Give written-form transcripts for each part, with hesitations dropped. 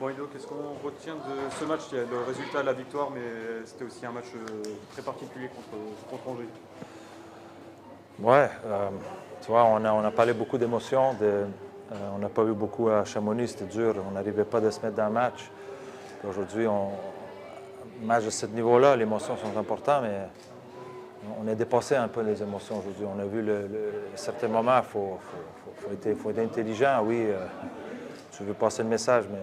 Bon, Ido, qu'est-ce qu'on retient de ce match? Il y a le résultat, la victoire, mais c'était aussi un match très particulier contre Angers. Ouais, tu vois, on a parlé beaucoup d'émotions. On n'a pas eu beaucoup à Chamonix, c'était dur. On n'arrivait pas à se mettre dans le match. Aujourd'hui, un match de ce niveau-là, les émotions sont importantes, mais on a dépassé un peu les émotions aujourd'hui. On a vu certains moments, il faut être intelligent. Oui, tu veux passer le message, mais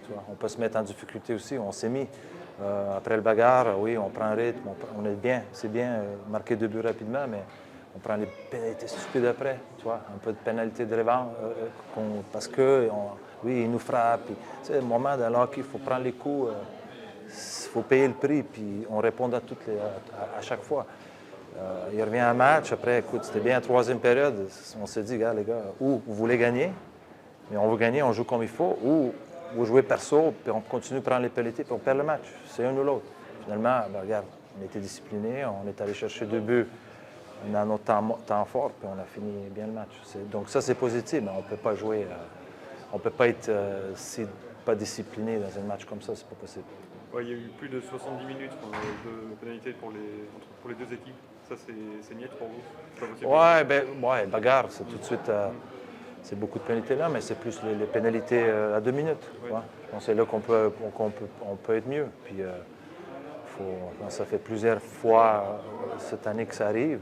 tu vois, on peut se mettre en difficulté aussi. On s'est mis après le bagarre, oui, on prend un rythme, on est bien. C'est bien marquer 2 buts rapidement, mais on prend les pénalités stupides après, tu vois, un peu de pénalité de revanche, parce que, oui, ils nous frappent. C'est le moment dans le hockey, il faut prendre les coups, il faut payer le prix, puis on répond à chaque fois. Il revient à un match, après, écoute, c'était bien la troisième période, on s'est dit, regarde les gars, ou vous voulez gagner, mais on veut gagner, on joue comme il faut, ou vous jouez perso, puis on continue de prendre les pénalités, puis on perd le match. C'est un ou l'autre. Finalement, ben, regarde, on était disciplinés, on est allé chercher 2 buts dans notre temps fort, puis on a fini bien le match. Donc ça, c'est positif, mais on ne peut pas jouer, on ne peut pas être pas discipliné dans un match comme ça, c'est pas possible. Ouais, il y a eu plus de 70 minutes de pénalité pour les deux équipes. Ça, c'est niet pour vous? C'est pas possible. Ouais, bagarre, c'est tout de suite, c'est beaucoup de pénalités là, mais c'est plus les pénalités à 2 minutes. Oui. Ouais. Je pense que c'est là qu'on peut être mieux. Puis, ça fait plusieurs fois cette année que ça arrive.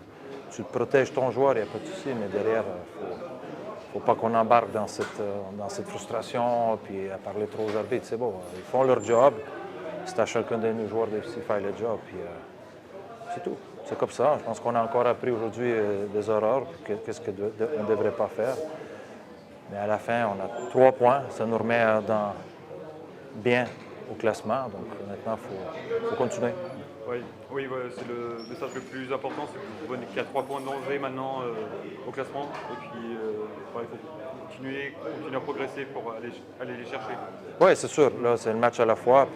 Tu protèges ton joueur, il n'y a pas de souci, mais derrière, il ne faut pas qu'on embarque dans cette frustration puis à parler trop aux arbitres. C'est bon, ils font leur job. C'est à chacun de nos joueurs de faire le job. Puis, c'est tout. C'est comme ça. Je pense qu'on a encore appris aujourd'hui des erreurs, qu'est-ce qu'on ne devrait pas faire. Mais à la fin, on a 3 points. Ça nous remet bien au classement. Donc maintenant, il faut continuer. Oui, voilà, c'est le message le plus important, c'est que vous venez qu'à 3 points de danger maintenant au classement. Et puis, il faut continuer à progresser pour aller les chercher. Oui, c'est sûr. Là, c'est un match à la fois.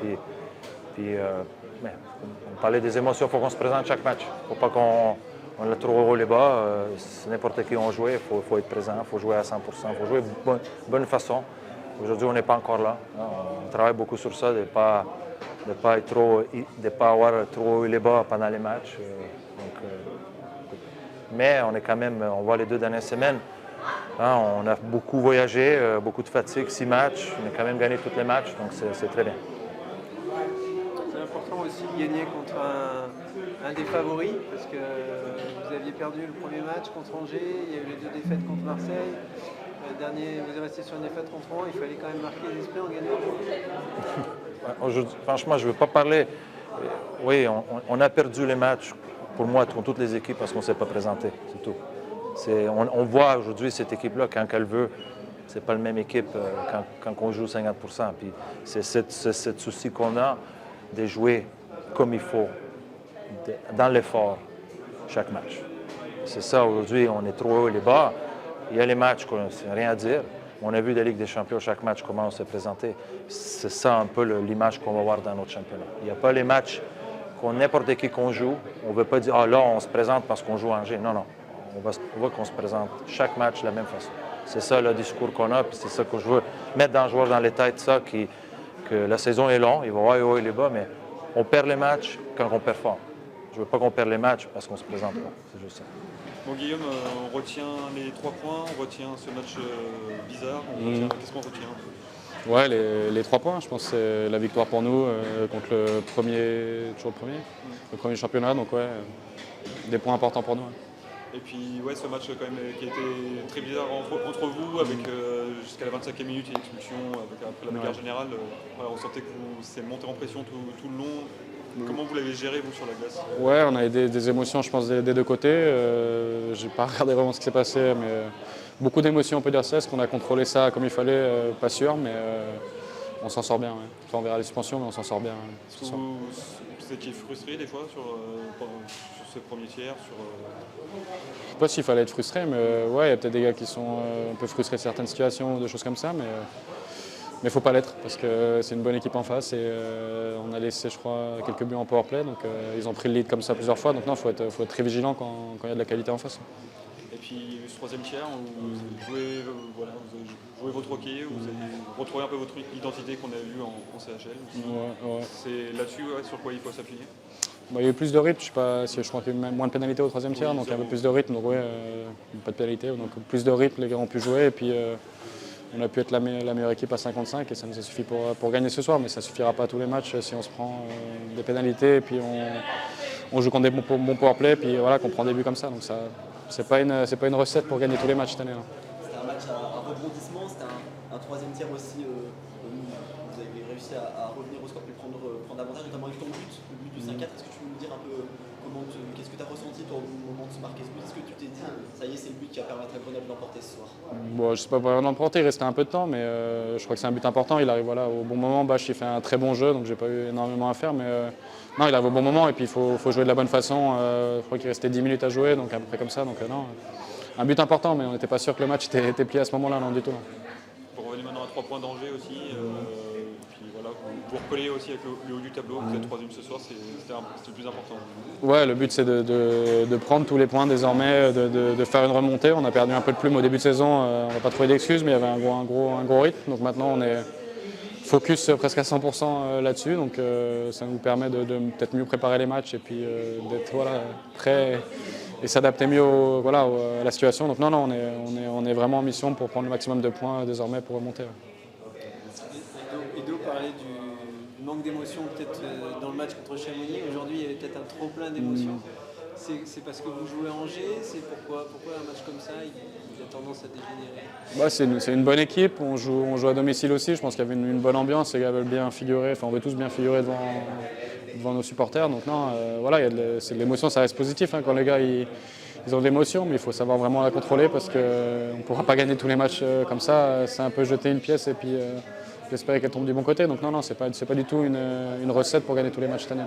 Puis on parlait des émotions, il faut qu'on se présente chaque match. Il ne faut pas qu'on l'a trop haut les bas. C'est n'importe qui on joue, il faut être présent, il faut jouer à 100%, il faut jouer de bonne façon. Aujourd'hui, on n'est pas encore là. On travaille beaucoup sur ça, de ne pas avoir trop eu les bas pendant les matchs. Mais on est quand même, on voit les 2 dernières semaines, on a beaucoup voyagé, beaucoup de fatigue, 6 matchs. On a quand même gagné tous les matchs, donc c'est très bien. C'est important aussi de gagner contre un des favoris, parce que vous aviez perdu le premier match contre Angers, il y a eu les 2 défaites contre Marseille. Le dernier, vous êtes resté sur une défaite contre Rouen, il fallait quand même marquer les esprits en gagnant. Franchement, je ne veux pas parler. Oui, on a perdu les matchs, pour moi, contre toutes les équipes, parce qu'on ne s'est pas présenté, c'est tout. On voit aujourd'hui cette équipe-là, quand elle veut, ce n'est pas la même équipe quand on joue 50%. Puis c'est ce souci qu'on a de jouer comme il faut, dans l'effort, chaque match. C'est ça, aujourd'hui, on est trop haut les bas. Il y a les matchs, c'est rien à dire. On a vu la Ligue des champions, chaque match, comment on s'est présenté. C'est ça un peu l'image qu'on va voir dans notre championnat. Il n'y a pas les matchs n'importe qui qu'on joue. On ne veut pas dire, ah là, on se présente parce qu'on joue à Angers. Non, non. On veut qu'on se présente chaque match de la même façon. C'est ça le discours qu'on a, puis c'est ça que je veux mettre dans le joueur dans les têtes, ça, que la saison est longue, il va y avoir les hauts et les bas, mais on perd les matchs quand on performe. Je ne veux pas qu'on perde les matchs parce qu'on ne se présente pas. C'est juste ça. Bon, Guillaume, on retient les 3 points, on retient ce match bizarre. Qu'est-ce qu'on retient? Ouais, les 3 points, je pense que c'est la victoire pour nous contre le premier championnat, donc ouais, des points importants pour nous. Ouais. Et puis ouais, ce match quand même qui a été très bizarre entre vous, avec jusqu'à la 25e minute et l'expulsion après la bagarre générale. On sentait que c'est monté en pression tout le long. Comment vous l'avez géré, vous, sur la glace? Ouais, on a eu des émotions, je pense, des 2 côtés. Je n'ai pas regardé vraiment ce qui s'est passé, mais beaucoup d'émotions, on peut dire ça. Est-ce qu'on a contrôlé ça comme il fallait? Pas sûr, mais on s'en sort bien. Ouais. Enfin, on verra les suspensions, mais on s'en sort bien. Ouais, vous étiez frustré des fois sur ce premier tiers Je ne sais pas s'il fallait être frustré, mais ouais, il y a peut-être des gars qui sont un peu frustrés de certaines situations, de choses comme ça, mais il ne faut pas l'être parce que c'est une bonne équipe en face et on a laissé, je crois, quelques buts en powerplay, donc ils ont pris le lead comme ça plusieurs fois, donc non, il faut être très vigilant quand il y a de la qualité en face. Et puis ce troisième tiers, vous jouez votre troqué, vous avez retrouvé un peu votre identité qu'on a vue en CHL. Ouais. C'est là-dessus sur quoi il faut s'appuyer. Bon, il y a eu plus de rythme, je sais pas si je crois qu'il y a eu même moins de pénalités au troisième tiers, donc il y a un peu plus de rythme, donc ouais, pas de pénalité, donc plus de rythme, les gars ont pu jouer et puis on a pu être la meilleure équipe à 55 et ça nous a suffi pour gagner ce soir, mais ça ne suffira pas à tous les matchs si on se prend des pénalités et puis on joue contre des bons powerplay et puis voilà, qu'on prend des buts comme ça, donc ça c'est pas une recette pour gagner tous les matchs cette année. C'était un match à rebondissement, c'était un troisième tiers aussi. Vous avez réussi à revenir au score et prendre avantage, notamment avec ton but, le but du 5-4. Est-ce que tu peux nous dire un peu qu'est-ce que tu as ressenti toi, au moment de se marquer ce but? Est-ce que tu t'es dit, ça y est, c'est le but qui va permettre à Grenoble d'emporter ce soir? Bon, je ne sais pas vraiment l'emporter, il restait un peu de temps, mais je crois que c'est un but important. Il arrive au bon moment. Bach il fait un très bon jeu, donc j'ai pas eu énormément à faire, mais non, il arrive au bon moment et puis il faut jouer de la bonne façon. Je crois qu'il restait 10 minutes à jouer, donc à peu près comme ça. Donc non, un but important, mais on n'était pas sûr que le match était plié à ce moment-là, non du tout. Non. Pour revenir maintenant à 3 points d'Angers aussi, puis voilà, vous recollez aussi avec le haut du tableau, vous êtes troisième ce soir, c'était le plus important. Ouais, le but c'est de prendre tous les points désormais, de faire une remontée. On a perdu un peu de plume au début de saison, on n'a pas trouvé d'excuses, mais il y avait un gros rythme. Donc maintenant on est focus presque à 100% là-dessus, donc ça nous permet de peut-être mieux préparer les matchs et puis d'être prêt et s'adapter mieux à la situation. Donc non, on est vraiment en mission pour prendre le maximum de points désormais pour remonter. Edo parlait du manque d'émotion peut-être dans le match contre Chamonix. Aujourd'hui, il y avait peut-être un trop plein d'émotions. C'est parce que vous jouez à Angers? C'est pourquoi un match comme ça, il a tendance à dégénérer? C'est une bonne équipe, on joue à domicile aussi. Je pense qu'il y avait une bonne ambiance, les gars veulent bien figurer, on veut tous bien figurer devant nos supporters. Donc non, c'est de l'émotion, ça reste positif quand les gars ils ont de l'émotion, mais il faut savoir vraiment la contrôler parce qu'on ne pourra pas gagner tous les matchs comme ça. C'est un peu jeter une pièce et puis espérer qu'elle tombe du bon côté. Donc non, c'est pas du tout une recette pour gagner tous les matchs cette année.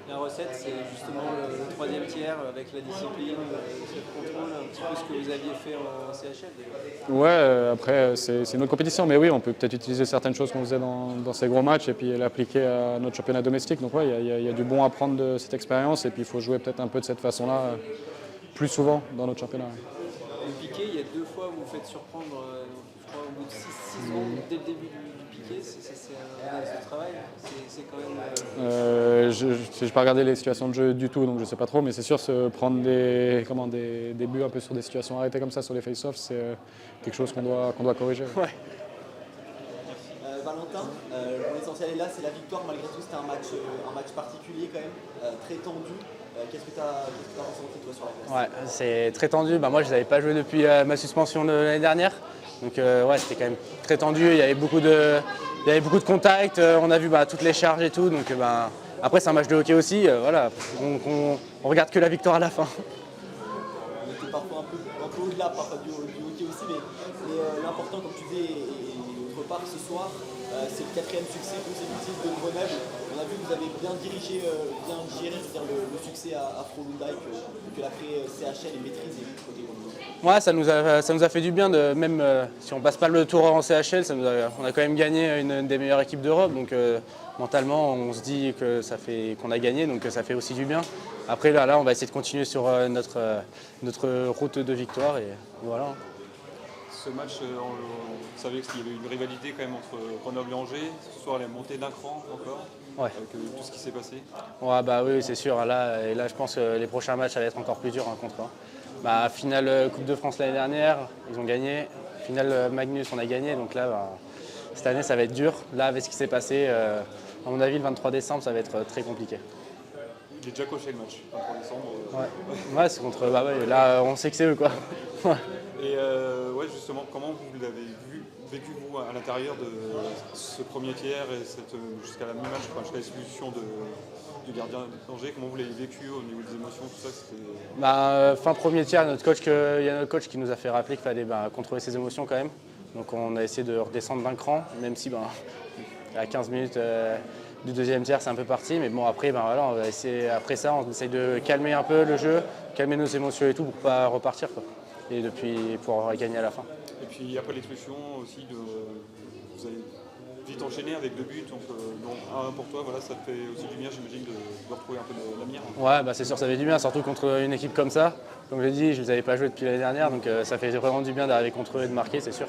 La recette, c'est justement le troisième tiers avec la discipline, le contrôle, un petit peu ce que vous aviez fait en CHL d'ailleurs. Ouais, après c'est une autre compétition, mais oui, on peut peut-être utiliser certaines choses qu'on faisait dans ces gros matchs et puis l'appliquer à notre championnat domestique. Donc ouais, il y a du bon à prendre de cette expérience et puis il faut jouer peut-être un peu de cette façon-là plus souvent dans notre championnat. Le piqué, il y a 2 fois où vous faites surprendre, je crois au bout de 6 secondes dès le début du piqué, c'est un axe de travail, c'est quand même... Je n'ai pas regardé les situations de jeu du tout, donc je ne sais pas trop, mais c'est sûr, se prendre des buts un peu sur des situations arrêtées comme ça, sur les face-offs, c'est quelque chose qu'on doit corriger. Ouais. Valentin, l'essentiel est là, c'est la victoire. Malgré tout, c'était un match particulier quand même, très tendu. Qu'est-ce que tu as ressenti toi sur la glace? Ouais, c'est très tendu. Moi, je n'avais pas joué depuis ma suspension de l'année dernière. Donc ouais, c'était quand même très tendu. Il y avait beaucoup de contacts. On a vu toutes les charges et tout. Donc après, c'est un match de hockey aussi. Voilà, on regarde que la victoire à la fin. On était parfois un peu au-delà du hockey aussi, mais l'important, comme tu disais, et autre part ce soir, c'est le 4e succès consécutif de Grenoble. On a vu que vous avez bien dirigé, bien géré le succès à Frolunda et que l'après-CHL est maîtrisé côté Grenoble. Ouais, ça nous a fait du bien, même si on passe pas le tour en CHL, on a quand même gagné une des meilleures équipes d'Europe. Donc mentalement, on se dit qu'on a gagné, donc ça fait aussi du bien. Après là, on va essayer de continuer sur notre route de victoire et voilà. Ce match, on savait qu'il y avait une rivalité quand même entre Grenoble et Angers. Ce soir, elle est montée d'un cran encore, ouais. Avec tout ce qui s'est passé. Ouais, oui, c'est sûr. Là, je pense que les prochains matchs, ça va être encore plus dur contre eux. Finale Coupe de France l'année dernière, ils ont gagné. Finale Magnus, on a gagné. Donc là, cette année, ça va être dur. Là, avec ce qui s'est passé, à mon avis, le 23 décembre, ça va être très compliqué. Il est déjà coché le match, 23 décembre. Ouais, c'est contre. Là, on sait que c'est eux, quoi. Et justement, comment vous l'avez vécu vous à l'intérieur de ce premier tiers et jusqu'à la mi-match, jusqu'à l'expulsion du gardien d'Angers, comment vous l'avez vécu au niveau des émotions, tout ça? Fin premier tiers, il y a notre coach qui nous a fait rappeler qu'il fallait contrôler ses émotions quand même. Donc on a essayé de redescendre d'un cran, même si à 15 minutes du deuxième tiers, c'est un peu parti. Mais bon, après, on va essayer, après ça, on essaye de calmer un peu le jeu, calmer nos émotions et tout pour pas repartir, quoi. Et pour gagner à la fin. Et puis après l'expulsion aussi, vous avez vite enchaîné avec 2 buts, donc 1 pour toi, voilà, ça te fait aussi du bien, j'imagine, de retrouver un peu de la mire. Ouais, c'est sûr, ça fait du bien, surtout contre une équipe comme ça. Comme je l'ai dit, je ne les avais pas joués depuis l'année dernière, donc ça fait vraiment du bien d'arriver contre eux et de marquer, c'est sûr.